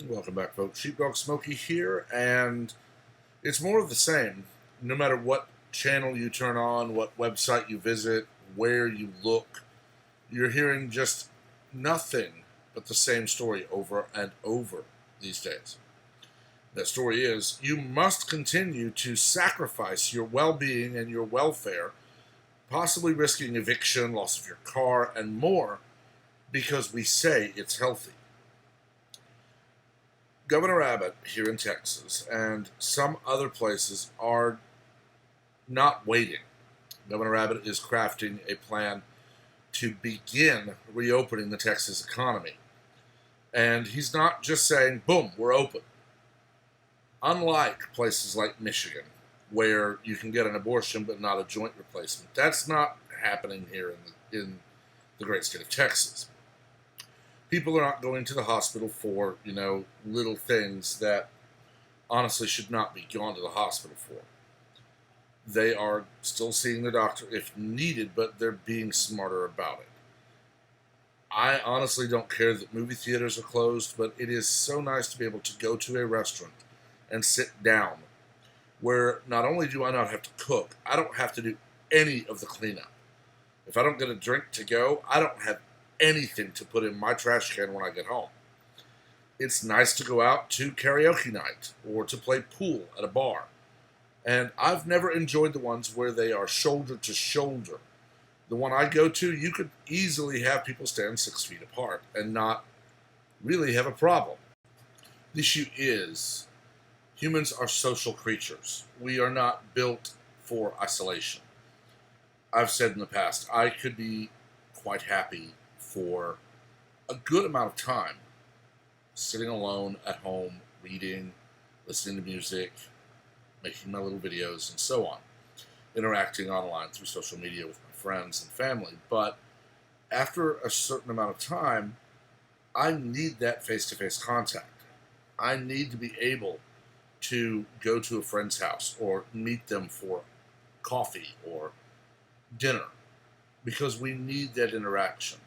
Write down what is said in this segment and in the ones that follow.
Welcome back, folks. Sheepdog Smokey here, and it's more of the same. No matter what channel you turn on, what website you visit, where you look, you're hearing just nothing but the same story over and over these days. That story is you must continue to sacrifice your well being and your welfare, possibly risking eviction, loss of your car, and more because we say it's healthy. Governor Abbott here in Texas and some other places are not waiting. Governor Abbott is crafting a plan to begin reopening the Texas economy. And he's not just saying, boom, we're open. Unlike places like Michigan, where you can get an abortion but not a joint replacement, that's not happening here in the great state of Texas. People are not going to the hospital for, little things that honestly should not be gone to the hospital for. They are still seeing the doctor if needed, but they're being smarter about it. I honestly don't care that movie theaters are closed, but it is so nice to be able to go to a restaurant and sit down where not only do I not have to cook, I don't have to do any of the cleanup. If I don't get a drink to go, I don't have anything to put in my trash can when I get home. It's nice to go out to karaoke night or to play pool at a bar. And I've never enjoyed the ones where they are shoulder to shoulder. The one I go to, you could easily have people stand 6 feet apart and not really have a problem. The issue is humans are social creatures. We are not built for isolation. I've said in the past, I could be quite happy for a good amount of time sitting alone at home, reading, listening to music, making my little videos, and so on, interacting online through social media with my friends and family. But after a certain amount of time, I need that face to face contact. I need to be able to go to a friend's house or meet them for coffee or dinner because we need that interaction.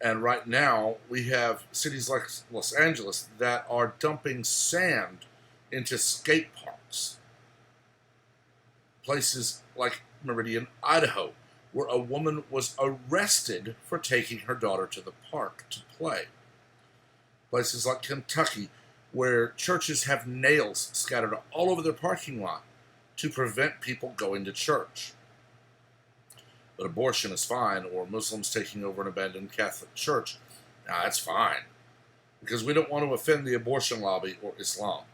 And right now, we have cities like Los Angeles that are dumping sand into skate parks. Places like Meridian, Idaho, where a woman was arrested for taking her daughter to the park to play. Places like Kentucky, where churches have nails scattered all over their parking lot to prevent people going to church. But abortion is fine, or Muslims taking over an abandoned Catholic church, that's fine. Because we don't want to offend the abortion lobby or Islam.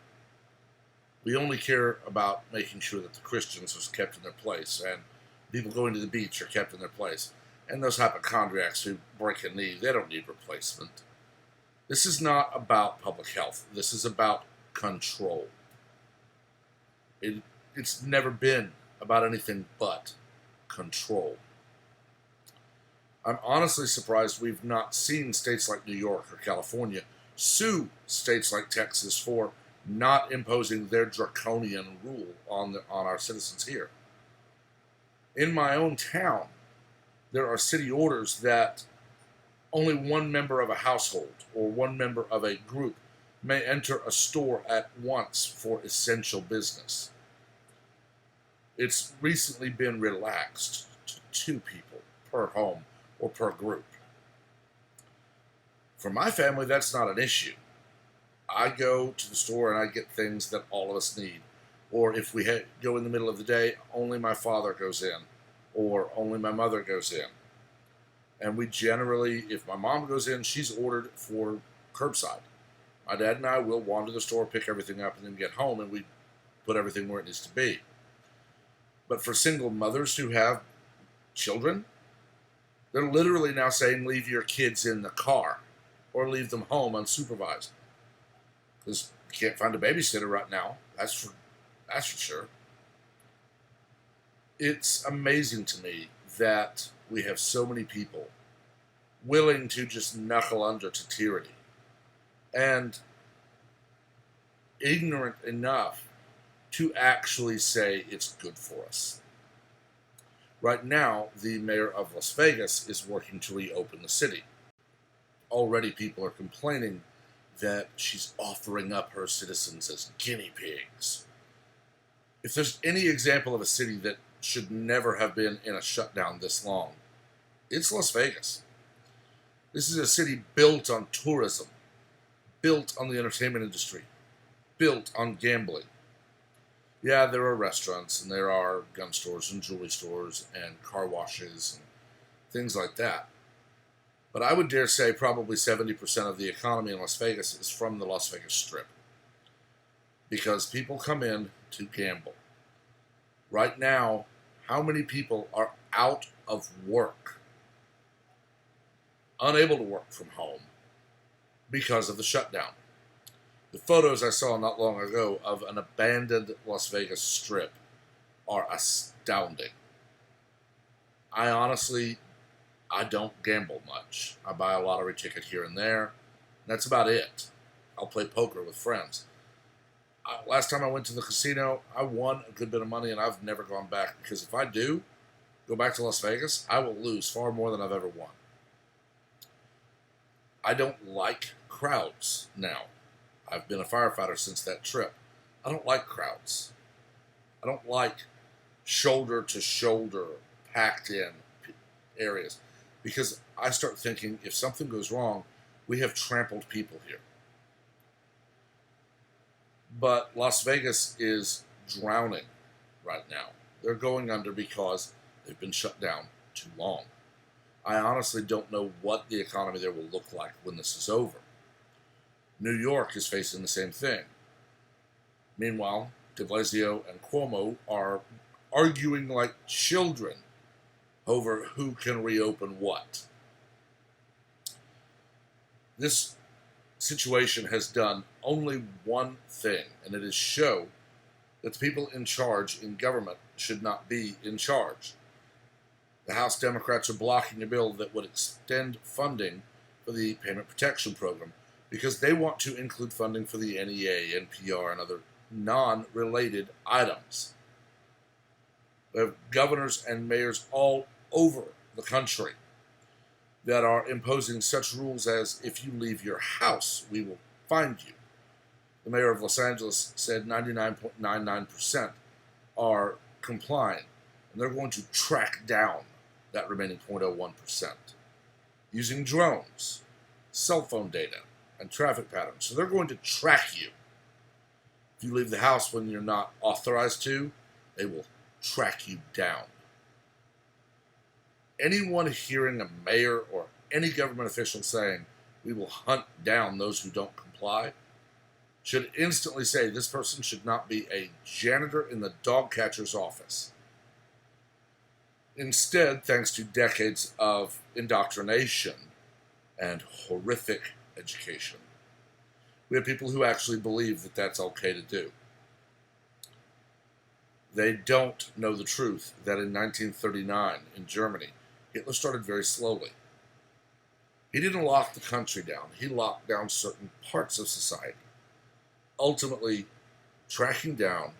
We only care about making sure that the Christians are kept in their place, and people going to the beach are kept in their place. And those hypochondriacs who break a knee, they don't need replacement. This is not about public health. This is about control. It's never been about anything but control. I'm honestly surprised we've not seen states like New York or California sue states like Texas for not imposing their draconian rule on our citizens here. In my own town, there are city orders that only one member of a household or one member of a group may enter a store at once for essential business. It's recently been relaxed to 2 people per home or per group. For my family, that's not an issue. I go to the store and I get things that all of us need. Or if we go in the middle of the day, only my father goes in, or only my mother goes in. And we generally, if my mom goes in, she's ordered for curbside. My dad and I will wander the store, pick everything up, and then get home, and we put everything where it needs to be. But for single mothers who have children, they're literally now saying leave your kids in the car or leave them home unsupervised. Because you can't find a babysitter right now. That's for sure. It's amazing to me that we have so many people willing to just knuckle under to tyranny and ignorant enough to actually say it's good for us. Right now, the mayor of Las Vegas is working to reopen the city. Already people are complaining that she's offering up her citizens as guinea pigs. If there's any example of a city that should never have been in a shutdown this long, it's Las Vegas. This is a city built on tourism, built on the entertainment industry, built on gambling. Yeah, there are restaurants and there are gun stores and jewelry stores and car washes and things like that. But I would dare say probably 70% of the economy in Las Vegas is from the Las Vegas Strip. Because people come in to gamble. Right now, how many people are out of work, unable to work from home because of the shutdown? The photos I saw not long ago of an abandoned Las Vegas Strip are astounding. I don't gamble much. I buy a lottery ticket here and there. That's about it. I'll play poker with friends. Last time I went to the casino, I won a good bit of money, and I've never gone back, because if I do go back to Las Vegas, I will lose far more than I've ever won. I don't like crowds now. I've been a firefighter since that trip. I don't like crowds. I don't like shoulder to shoulder packed in areas, because I start thinking if something goes wrong, we have trampled people here. But Las Vegas is drowning right now. They're going under because they've been shut down too long. I honestly don't know what the economy there will look like when this is over. New York is facing the same thing. Meanwhile, de Blasio and Cuomo are arguing like children over who can reopen what. This situation has done only one thing, and it is show that the people in charge in government should not be in charge. The House Democrats are blocking a bill that would extend funding for the Payment Protection Program because they want to include funding for the NEA, NPR, and other non-related items. We have governors and mayors all over the country that are imposing such rules as, if you leave your house, we will find you. The mayor of Los Angeles said 99.99% are complying, and they're going to track down that remaining 0.01% using drones, cell phone data, and traffic patterns. So they're going to track you. If you leave the house when you're not authorized to, they will track you down. Anyone hearing a mayor or any government official saying, we will hunt down those who don't comply, should instantly say this person should not be a janitor in the dog catcher's office. Instead, thanks to decades of indoctrination and horrific education, we have people who actually believe that that's okay to do. They don't know the truth that in 1939 in Germany, Hitler started very slowly. He didn't lock the country down. He locked down certain parts of society, ultimately tracking down,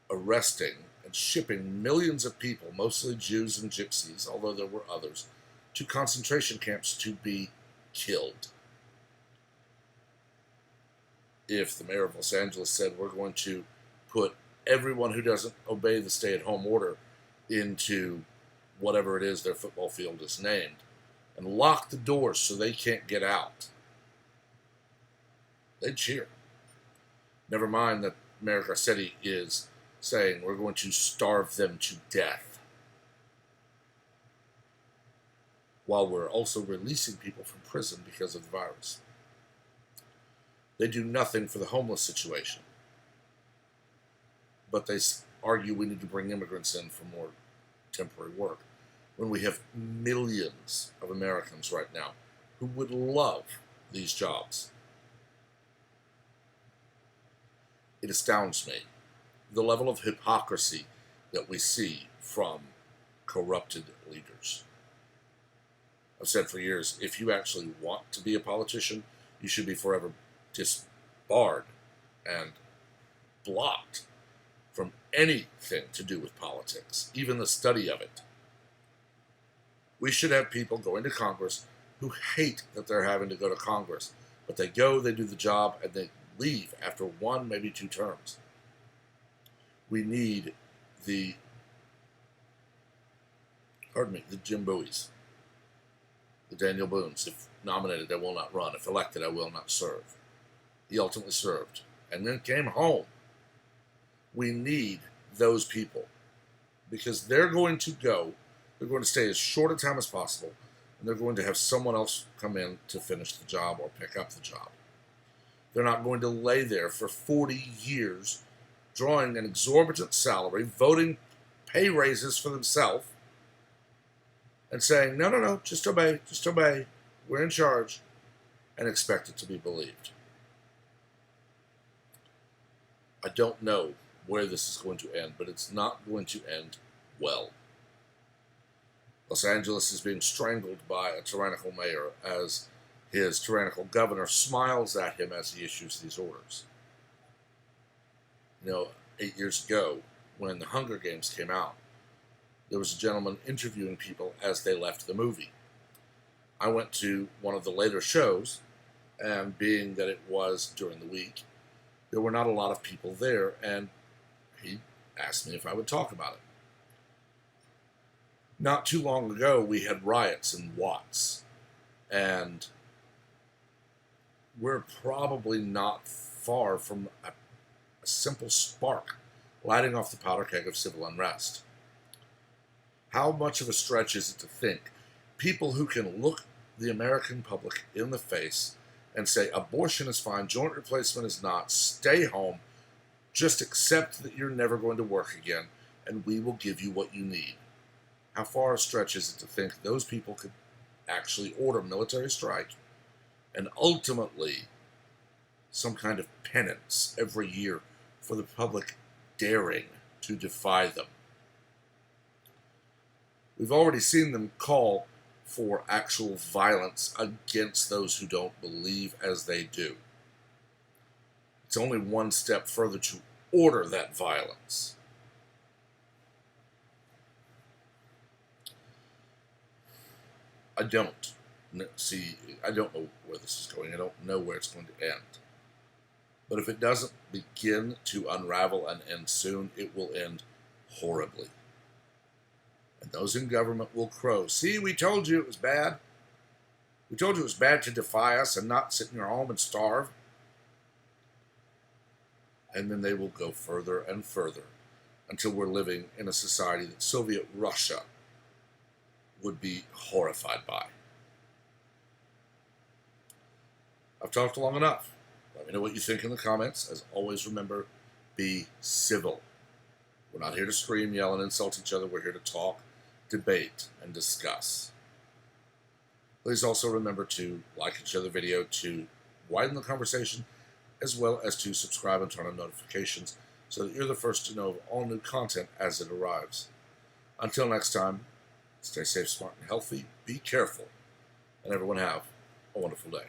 arresting, and shipping millions of people, mostly Jews and Gypsies, although there were others, to concentration camps to be killed. If the mayor of Los Angeles said, we're going to put everyone who doesn't obey the stay-at-home order into whatever it is their football field is named, and lock the doors so they can't get out, they'd cheer. Never mind that Mayor Garcetti is saying we're going to starve them to death, while we're also releasing people from prison because of the virus. They do nothing for the homeless situation, but they argue we need to bring immigrants in for more temporary work, when we have millions of Americans right now who would love these jobs. It astounds me, the level of hypocrisy that we see from corrupted leaders. I've said for years, if you actually want to be a politician, you should be forever disbarred and blocked from anything to do with politics, even the study of it. We should have people going to Congress who hate that they're having to go to Congress But they go, they do the job, and they leave after 1, maybe 2 terms. We need the Jim Bowies, the Daniel Boones. If nominated, I will not run. If elected, I will not serve. He ultimately served and then came home. We need those people because they're going to go, they're going to stay as short a time as possible, and they're going to have someone else come in to finish the job or pick up the job. They're not going to lay there for 40 years drawing an exorbitant salary, voting pay raises for themselves, and saying, no, just obey, we're in charge, and expect it to be believed. I don't know where this is going to end, but it's not going to end well. Los Angeles is being strangled by a tyrannical mayor as his tyrannical governor smiles at him as he issues these orders. 8 years ago, when the Hunger Games came out, there was a gentleman interviewing people as they left the movie. I went to one of the later shows, and being that it was during the week, there were not a lot of people there, and he asked me if I would talk about it. Not too long ago, we had riots in Watts, and we're probably not far from a simple spark lighting off the powder keg of civil unrest. How much of a stretch is it to think people who can look the American public in the face and say abortion is fine, joint replacement is not, stay home, just accept that you're never going to work again, and we will give you what you need? How far a stretch is it to think those people could actually order military strike and ultimately some kind of penance every year for the public daring to defy them? We've already seen them call for actual violence against those who don't believe as they do. It's only one step further to order that violence. I don't know where this is going. I don't know where it's going to end. But if it doesn't begin to unravel and end soon, it will end horribly. And those in government will crow. See, we told you it was bad. We told you it was bad to defy us and not sit in your home and starve. And then they will go further and further until we're living in a society that Soviet Russia would be horrified by. I've talked long enough. Let me know what you think in the comments. As always, remember, be civil. We're not here to scream, yell, and insult each other. We're here to talk, debate, and discuss. Please also remember to like each other's video to widen the conversation, as well as to subscribe and turn on notifications so that you're the first to know of all new content as it arrives. Until next time, stay safe, smart, and healthy. Be careful, and everyone have a wonderful day.